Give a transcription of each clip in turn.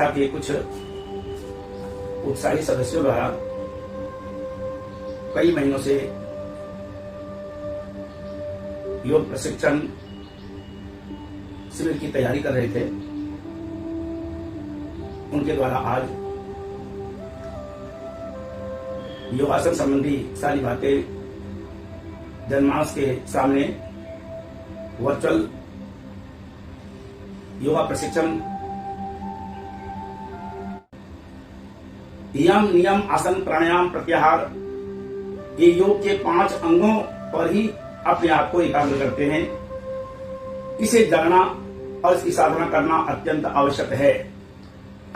संस्था के कुछ उत्साही सदस्यों द्वारा कई महीनों से योग प्रशिक्षण शिविर की तैयारी कर रहे थे, उनके द्वारा आज योगासन संबंधी सारी बातें जनमानस के सामने वर्चुअल योगा प्रशिक्षण यम नियम आसन प्राणायाम प्रत्याहार ये योग के 5 अंगों पर ही अपने आप को एकाग्र करते हैं। इसे जानना और इसकी साधना करना अत्यंत आवश्यक है।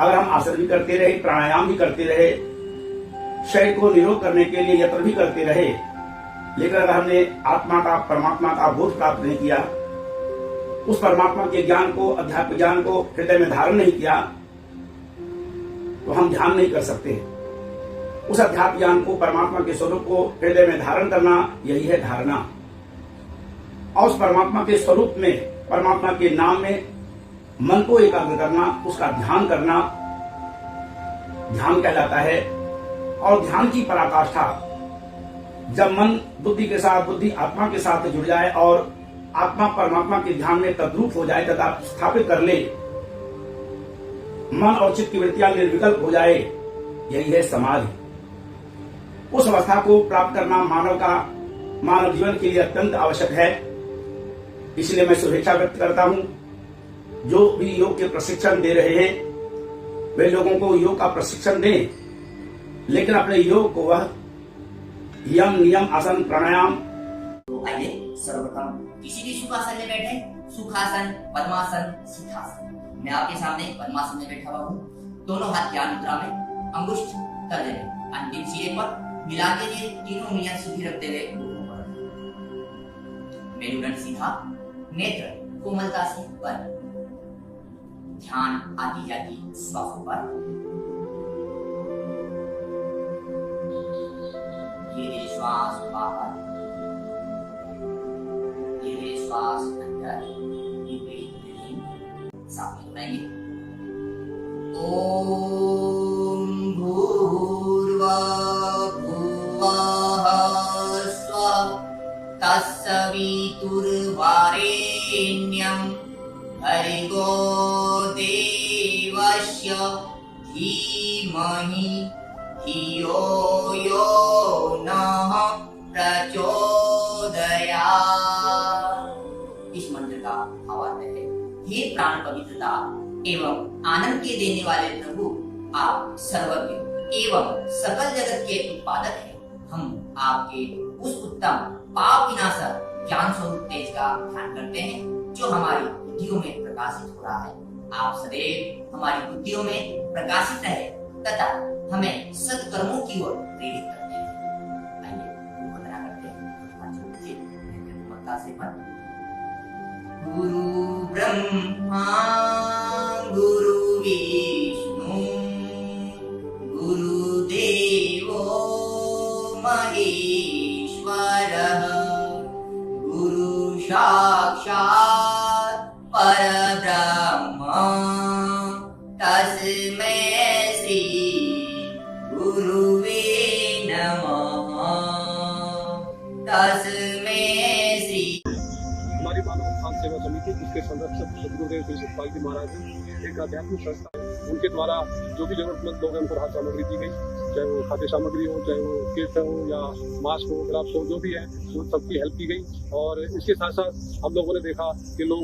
अगर हम आसन भी करते रहे, प्राणायाम भी करते रहे, शरीर को निरोग करने के लिए यत्न भी करते रहे, लेकिन अगर हमने आत्मा का परमात्मा का बोध प्राप्त नहीं किया, उस परमात्मा के ज्ञान को, अध्यात्म ज्ञान को हृदय में धारण नहीं किया, तो हम ध्यान नहीं कर सकते। उस अध्यात्म ज्ञान को, परमात्मा के स्वरूप को हृदय में धारण करना, यही है धारणा। और उस परमात्मा के स्वरूप में, परमात्मा के नाम में मन को एकाग्र करना, उसका ध्यान करना, ध्यान कहलाता है। और ध्यान की पराकाष्ठा जब मन बुद्धि के साथ, बुद्धि आत्मा के साथ जुड़ जाए और आत्मा परमात्मा के ध्यान में तद्रूप हो जाए तथा स्थापित कर ले, मन और चित्त की वृत्तियां निर्विकल्प हो जाए, यही है समाधि। उस अवस्था को प्राप्त करना मानव जीवन के लिए अत्यंत आवश्यक है। इसलिए मैं शुभेच्छा व्यक्त करता हूं, जो भी योग के प्रशिक्षण दे रहे हैं वे लोगों को योग का प्रशिक्षण दें, लेकिन अपने योग को वह यम नियम आसन प्राणायाम। तो आइए सर्वप्रथम किसी भी सुखासन में बैठे, सुखासन, पद्मासन, सिद्धासन। मैं आपके सामने पद्मासन में बैठा हुआ हूँ। दोनों हाथ ध्यान मुद्रा में, अंगुष्ठ तर्जनी अंतिम सिरे पर मिला के लिए तीनों उंगलियां सीधी रखते हुए मेरुदंड सीधा, नेत्र कोमलता से बंद, ध्यान आती जाती श्वासों पर। धीरे श्वास बाहर, धीरे श्वास अंदर, साथ में दोहराएंगे। ओम भूर्भुवः भुवः स्वः तत्सवितुर्वरेण्यं भर्गो देवस्य धीमहि धियो यो नः प्रचोदयात्। इस मंत्र का भावार्थ है, हे प्राण पवित्रता एवं आनंद के देने वाले प्रभु, आप सर्वज्ञ एवं सकल जगत के उत्पादक हैं। हम आपके उस उत्तम पाप विनाशक ज्ञान स्वरूप तेज का ध्यान करते हैं, जो हमारी बुद्धियों में प्रकाशित हो रहा है। आप सदैव हमारी बुद्धियों में प्रकाशित रहे तथा हमें सत्कर्मों की ओर प्रेरित करते हैं। आइए वंदना करते हैं ममता से मन। गुरु ब्रह्मा गुरु विष्णु गुरुदेवो महेश्वरः गुरु साक्षात् परब्रह्म तस्मै श्री गुरुवे नमः। तस्मै श्री। हमारी मानव उत्थान सेवा समिति, जिसके संरक्षक सदगुरुदेव श्री सतपाल जी महाराज हैं, एक आध्यात्मिक संस्था है। उनके द्वारा जो भी जरूरतमंद लोग हैं उनको राहत सामग्री दी गई, चाहे वो खाद्य सामग्री हो, चाहे वो किट हो या मास्क हो, ग्लव्स हो, जो भी है उन सबकी हेल्प की गई। और इसके साथ साथ हम लोगों ने देखा कि लोग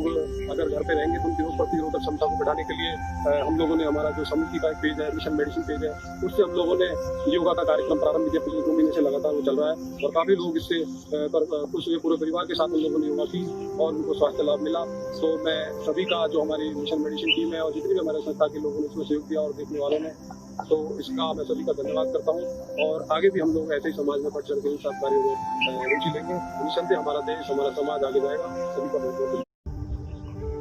अगर घर पे रहेंगे तो उनकी रोग प्रतिरोधक क्षमता को बढ़ाने के लिए हम लोगों ने, हमारा जो समिति का एक पेज है, मिशन मेडिसिन पेज है, उससे हम लोगों ने योगा का कार्यक्रम प्रारंभ किया। पिछले 2 महीने से लगातार वो चल रहा है और काफी लोग इससे खुश हुए। पूरे परिवार के साथ हम लोगों ने योगा की और उनको स्वास्थ्य लाभ मिला। तो मैं सभी का, जो हमारी मिशन मेडिसिन टीम है और जितनी भी हमारे संस्था के लोगों ने इसमें सहयोग दिया और देखने वालों ने, तो इसका मैं सभी का धन्यवाद करता हूँ। और आगे भी हम लोग ऐसे ही समाज में बढ़ चढ़ के इन सब कार्यों में रुचि लेंगे। निसंदेह हमारा देश, हमारा समाज आगे जाएगा। सभी का बहुत बहुत।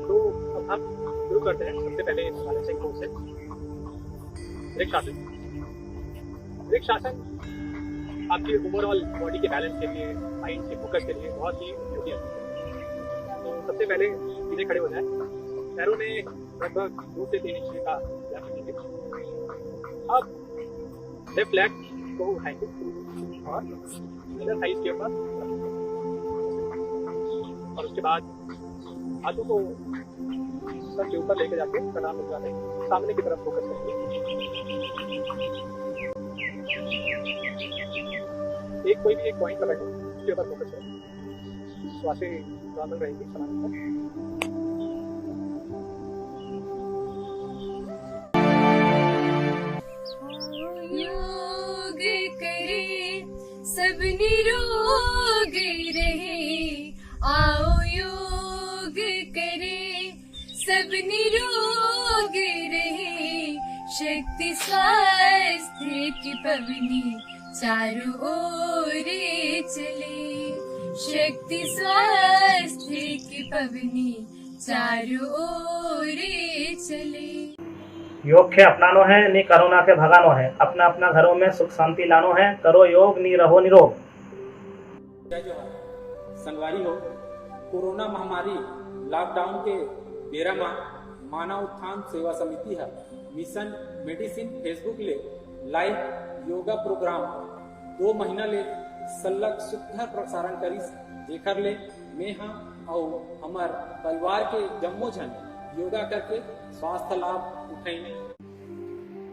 तो अब हम शुरू करते हैं। सबसे पहले हमारे से कोर्स है वृक्षासन। वृक्षासन आपकी ओवरऑल बॉडी के बैलेंस के लिए, माइंड के फोकस के लिए बहुत ही उपयोगी है। तो सबसे पहले सीधे खड़े हो जाए, पैरों में लगभग 2 से 3 इंच का गैप रखेंगे। लेफ्ट लेग को उठाएंगे और इधर साइज के ऊपर, और उसके बाद हाथों को सर के ऊपर लेके जाके कनाम में जाने सामने की तरफ फोकस करेंगे। एक कोई भी एक पॉइंट पकड़ें, उसके ऊपर फोकस करें। श्वासें नॉर्मल रहेंगी समान। योग करे सब निरोग रहे, आओ योग करे सब निरोग रहे, शक्ति स्वास्थ्य की पवनी चारों ओर चले, शक्ति स्वास्थ्य की पवनी चारों ओर चले। योग के अपनानो है नी कोरोना के भगानो है, अपना अपना घरों में सुख शांति लानो है, करो योग नी रहो निरोग। जय जोहार। संगवारी हो, कोरोना महामारी लॉकडाउन के 13 माह मानव उत्थान सेवा समिति है मिशन मेडिसिन फेसबुक ले लाइव योगा प्रोग्राम 2 महीना ले सलग सुखर प्रसारण करी, जेकर ले मैं हाँ और हमार परिवार के जम्मो जन योगा करके स्वास्थ्य लाभ उठाएंगे।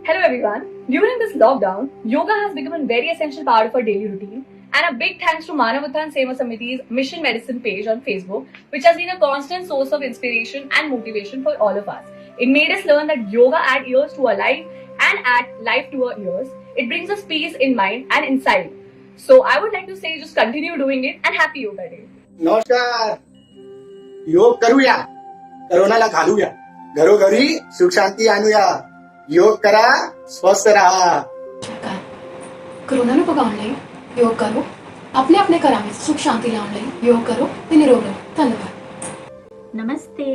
Hello everyone. During this lockdown, yoga has become a very essential part of our daily routine. And a big thanks to Manav Utthana Seva Samiti's Mission Medicine page on Facebook, which has been a constant source of inspiration and motivation for all of us. It made us learn that yoga adds ears to our life and adds life to our ears. It brings us peace in mind and inside. So I would like to say just continue doing it and happy yoga day. नमस्कार. योग करूया, करोनाला घालूया, घरोघरी सुख शांती आणूया, योग करा, स्वस्थ रहा. कोरोना नु भगाउण ਲਈ योग करो, अपने अपने घरां ਵਿੱਚ सुख शांति लाउण ਲਈ योग करो ਤੇ निरोग ਰਹੋ. धन्यवाद. नमस्ते.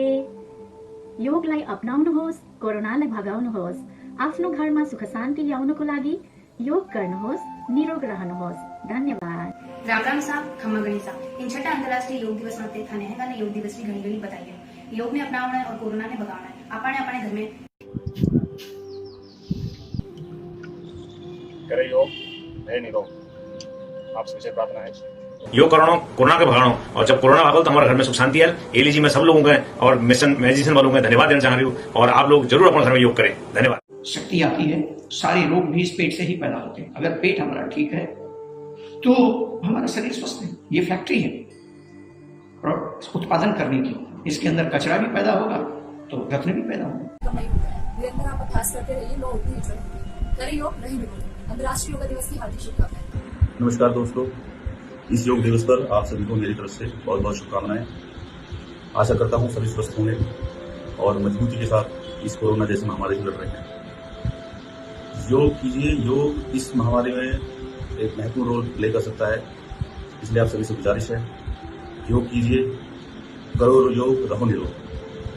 योगलाई अपनाउनुहोस्, कोरोनालाई भगाउनुहोस्, आफ्नो घरमा सुख शान्ति ल्याउनको लागि योग गर्नुहोस्, निरोग रहनुहोस्. धन्यवाद. राम राम साहब, खम्मा गणी साहब. इन छठा अंतर्राष्ट्रीय योग दिवस मते थाने है योग दिवस की घणी घणी बताइए. योग ने अपनावना है और कोरोना ने भगावना है. अपने अपने घर में करे योग रहे निरोग, आप सबसे प्रार्थना है। योग करो, कोरोना के भगानो, और जब कोरोना भागो तो हमारे घर में सुख शांति आए। ये लीजिए मैं सब लोगों का और मिशन मेडिसिन वालों का धन्यवाद देना चाह रही हूँ, और आप लोग जरूर अपने घर में योग करें. धन्यवाद. शक्ति आती है, सारे रोग भी इस पेट से ही पैदा होते हैं. अगर पेट हमारा ठीक है तो हमारा शरीर स्वस्थ है. ये फैक्ट्री है उत्पादन करने की. इसके अंदर कचरा भी पैदा होगा तो रत्न भी पैदा होगा. निरंतर आप अभ्यास करते रहिए, लो उठिए, करें योग नहीं निरोग. अंतर्राष्ट्रीय योग दिवस की हार्दिक शुभकामनाएं. नमस्कार दोस्तों, इस योग दिवस पर आप सभी को मेरी तरफ से बहुत बहुत शुभकामनाएं. आशा करता हूं सभी स्वस्थ होंगे और मजबूती के साथ इस कोरोना जैसी महामारी से लड़ रहे हैं. योग कीजिए, योग इस महामारी में एक महत्वपूर्ण रोल प्ले कर सकता है, इसलिए आप सभी से गुजारिश है, योग कीजिए, करो योग, रहो निरोग.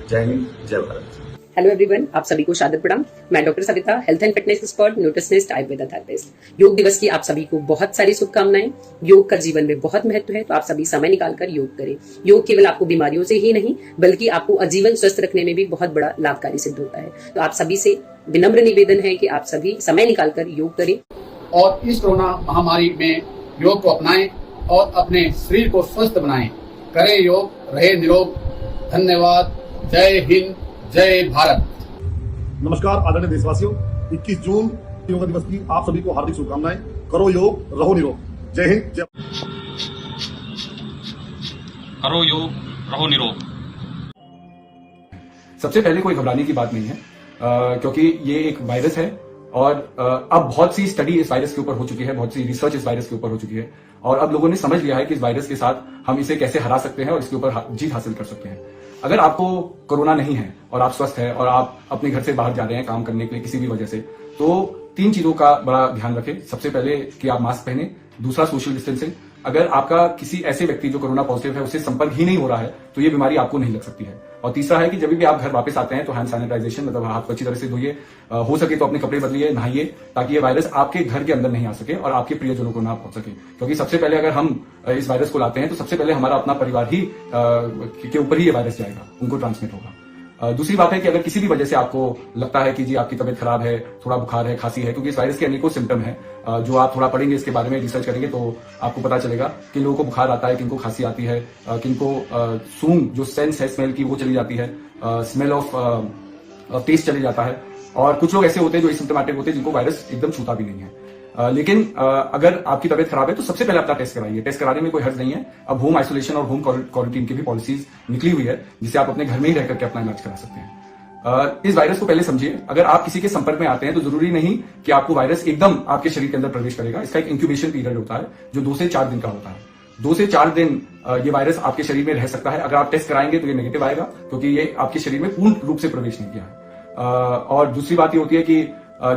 जय हिंद, जय भारत. हेलो एवरीवन, आप सभी को शादत प्रणाम. मैं doctor Savita, health and fitness expert, nutritionist, Ayurveda therapist. योग दिवस की आप सभी को बहुत सारी शुभकामनाएं. योग का जीवन में बहुत महत्व है, तो आप सभी समय निकालकर योग करें. योग केवल आपको बीमारियों से ही नहीं बल्कि आपको आजीवन स्वस्थ रखने में भी बहुत बड़ा लाभकारी सिद्ध होता है. तो आप सभी से विनम्र निवेदन है कि आप सभी समय निकालकर योग करें और इस कोरोना महामारी में योग को अपनाएं और अपने शरीर को स्वस्थ बनाएं. करें योग, रहे निरोग. धन्यवाद. जय हिंद, जय भारत. नमस्कार आदरणीय देशवासियों, 21 जून योग दिवस की आप सभी को हार्दिक शुभकामनाएं. करो योग, रहो निरोग. जय हिंद, जय. करो योग, रहो निरोग. सबसे पहले कोई घबराने की बात नहीं है, क्योंकि ये एक वायरस है और अब बहुत सी स्टडी इस वायरस के ऊपर हो चुकी है, बहुत सी रिसर्च इस वायरस के ऊपर हो चुकी है, और अब लोगों ने समझ लिया है कि इस वायरस के साथ हम इसे कैसे हरा सकते हैं और इसके ऊपर जीत हासिल कर सकते हैं. अगर आपको कोरोना नहीं है और आप स्वस्थ हैं और आप अपने घर से बाहर जा रहे हैं काम करने के लिए किसी भी वजह से, तो 3 चीजों का बड़ा ध्यान रखें. सबसे पहले कि आप मास्क पहने, दूसरा सोशल डिस्टेंसिंग. अगर आपका किसी ऐसे व्यक्ति जो कोरोना पॉजिटिव है उससे संपर्क ही नहीं हो रहा है तो ये बीमारी आपको नहीं लग सकती है. और तीसरा है कि जब भी आप घर वापस आते हैं तो हैंड सैनिटाइजेशन, मतलब हाथ को अच्छी तरह से धोइए, हो सके तो अपने कपड़े बदलिए, नहाइए, ताकि ये वायरस आपके घर के अंदर नहीं आ सके और आपके प्रियजनों को ना पहुंच सके. क्योंकि सबसे पहले अगर हम इस वायरस को लाते हैं तो सबसे पहले हमारा अपना परिवार ही के ऊपर ही ये वायरस जाएगा, उनको ट्रांसमिट होगा. दूसरी बात है कि अगर किसी भी वजह से आपको लगता है कि जी आपकी तबीयत खराब है, थोड़ा बुखार है, खांसी है, क्योंकि इस वायरस के अनेकों सिम्टम हैं जो आप थोड़ा पढ़ेंगे इसके बारे में, रिसर्च करेंगे तो आपको पता चलेगा कि लोगों को बुखार आता है, किनको खांसी आती है, किनको सूंघ जो सेंस है स्मेल की वो चली जाती है, स्मेल ऑफ टेस्ट चले जाता है, और कुछ लोग ऐसे होते हैं जो एसिम्प्टोमेटिक होते हैं जिनको वायरस एकदम छूता भी नहीं है। लेकिन अगर आपकी तबीयत खराब है तो सबसे पहले अपना टेस्ट कराइए। टेस्ट कराने में कोई हर्ज नहीं है। अब होम आइसोलेशन और होम क्वारंटीन की भी पॉलिसीज निकली हुई है जिससे आप अपने घर में ही रह करके अपना इलाज करा सकते हैं। इस वायरस को पहले समझिए। अगर आप किसी के संपर्क में आते हैं तो जरूरी नहीं कि आपको वायरस एकदम आपके शरीर के अंदर प्रवेश करेगा। इसका एक इंक्यूबेशन पीरियड होता है जो 2 से 4 दिन का होता है। 2 से 4 दिन ये वायरस आपके शरीर में रह सकता है। अगर आप टेस्ट कराएंगे तो ये नेगेटिव आएगा क्योंकि ये आपके शरीर में पूर्ण रूप से प्रवेश नहीं किया है। और दूसरी बात ये होती है कि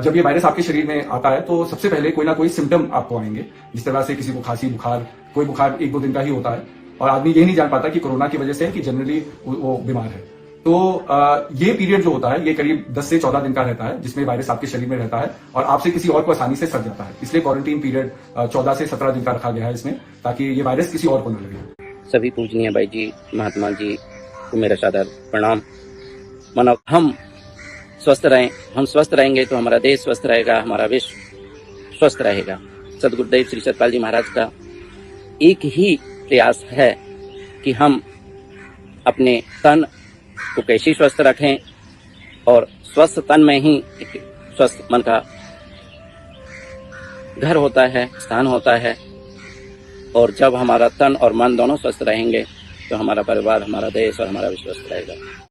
जब ये वायरस आपके शरीर में आता है तो सबसे पहले कोई ना कोई सिम्टम आपको आएंगे। जिस तरह से किसी को खांसी, बुखार, कोई बुखार 1-2 दिन का ही होता है और आदमी ये नहीं जान पाता कि कोरोना की वजह से है कि जनरली वो बीमार है। तो ये पीरियड जो होता है ये करीब 10 से 14 दिन का रहता है जिसमें वायरस आपके शरीर में रहता है और आपसे किसी और को आसानी से सट जाता है। इसलिए क्वारंटीन पीरियड 14 से 17 दिन का रखा गया है इसमें, ताकि ये वायरस किसी और को न लगे। सभी पूजनीय भाई जी, महात्मा जी को मेरा सादर प्रणाम। मानव हम स्वस्थ रहें, हम स्वस्थ रहेंगे तो हमारा देश स्वस्थ रहेगा, हमारा विश्व स्वस्थ रहेगा। सदगुरुदेव श्री सतपाल जी महाराज का एक ही प्रयास है कि हम अपने तन को कैसे स्वस्थ रखें और स्वस्थ तन में ही एक स्वस्थ मन का घर होता है, स्थान होता है। और जब हमारा तन और मन दोनों स्वस्थ रहेंगे तो हमारा परिवार, हमारा देश और हमारा विश्व स्वस्थ रहेगा।